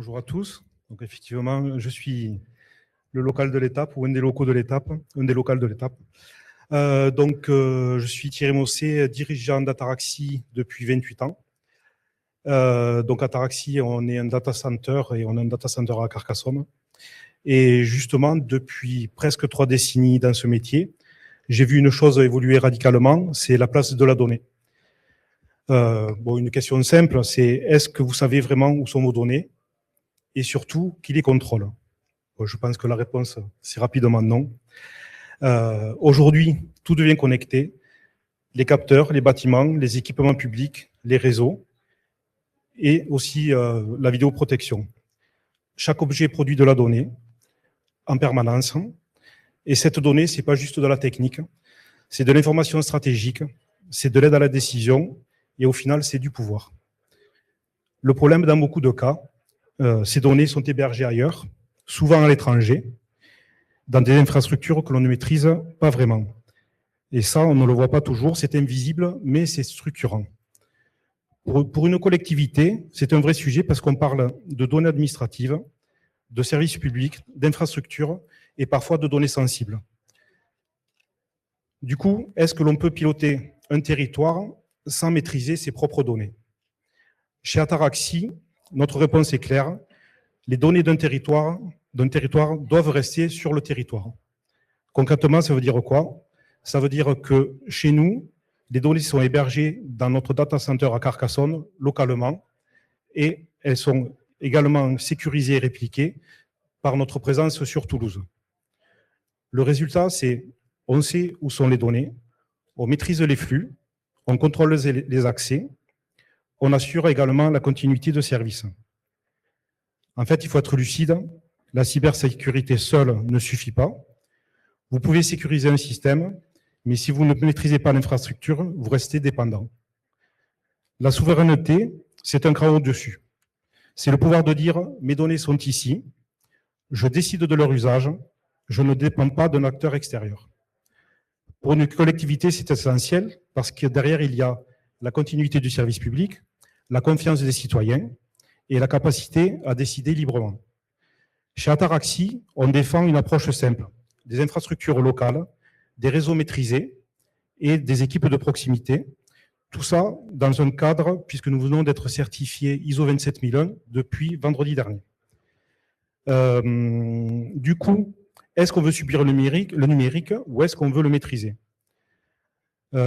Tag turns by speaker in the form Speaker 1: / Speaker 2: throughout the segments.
Speaker 1: Bonjour à tous. Donc effectivement, je suis le local de l'étape ou un des locaux de l'étape, un des locaux de l'étape. Je suis Thierry Mossé, dirigeant d'Ataraxi depuis 28 ans. Donc Ataraxi, on est un data center et on a un data center à Carcassonne. Et justement, depuis presque 3 décennies dans ce métier, j'ai vu une chose évoluer radicalement, c'est la place de la donnée. Une question simple, c'est est-ce que vous savez vraiment où sont vos données et surtout qui les contrôle? Je pense que la réponse, c'est rapidement non. Aujourd'hui, tout devient connecté. Les capteurs, les bâtiments, les équipements publics, les réseaux et aussi la vidéoprotection. Chaque objet produit de la donnée en permanence. Et cette donnée, ce n'est pas juste de la technique, c'est de l'information stratégique, c'est de l'aide à la décision et au final, c'est du pouvoir. Le problème, dans beaucoup de cas, ces données sont hébergées ailleurs, souvent à l'étranger, dans des infrastructures que l'on ne maîtrise pas vraiment. Et ça, on ne le voit pas toujours, c'est invisible, mais c'est structurant. Pour une collectivité, c'est un vrai sujet parce qu'on parle de données administratives, de services publics, d'infrastructures et parfois de données sensibles. Du coup, est-ce que l'on peut piloter un territoire sans maîtriser ses propres données? Chez Ataraxi, notre réponse est claire. Les données d'un territoire doivent rester sur le territoire. Concrètement, ça veut dire quoi? Ça veut dire que chez nous, les données sont hébergées dans notre data center à Carcassonne, localement, et elles sont également sécurisées et répliquées par notre présence sur Toulouse. Le résultat, c'est on sait où sont les données, on maîtrise les flux, on contrôle les accès, on assure également la continuité de service. En fait, il faut être lucide, la cybersécurité seule ne suffit pas. Vous pouvez sécuriser un système, mais si vous ne maîtrisez pas l'infrastructure, vous restez dépendant. La souveraineté, c'est un cran au-dessus. C'est le pouvoir de dire « mes données sont ici, je décide de leur usage, je ne dépends pas d'un acteur extérieur ». Pour une collectivité, c'est essentiel parce que derrière, il y a la continuité du service public, la confiance des citoyens et la capacité à décider librement. Chez Ataraxi, on défend une approche simple, des infrastructures locales, des réseaux maîtrisés et des équipes de proximité. Tout ça dans un cadre, puisque nous venons d'être certifiés ISO 27001 depuis vendredi dernier. Du coup, est-ce qu'on veut subir le numérique ou est-ce qu'on veut le maîtriser?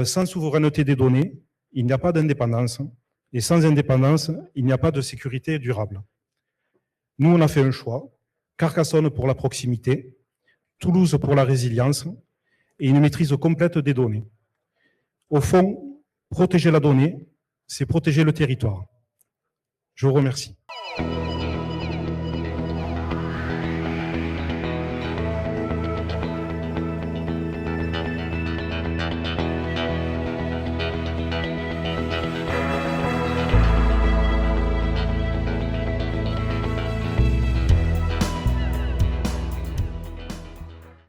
Speaker 1: Sans souveraineté des données, il n'y a pas d'indépendance. Et sans indépendance, il n'y a pas de sécurité durable. Nous, on a fait un choix. Carcassonne pour la proximité, Toulouse pour la résilience et une maîtrise complète des données. Au fond, protéger la donnée, c'est protéger le territoire. Je vous remercie.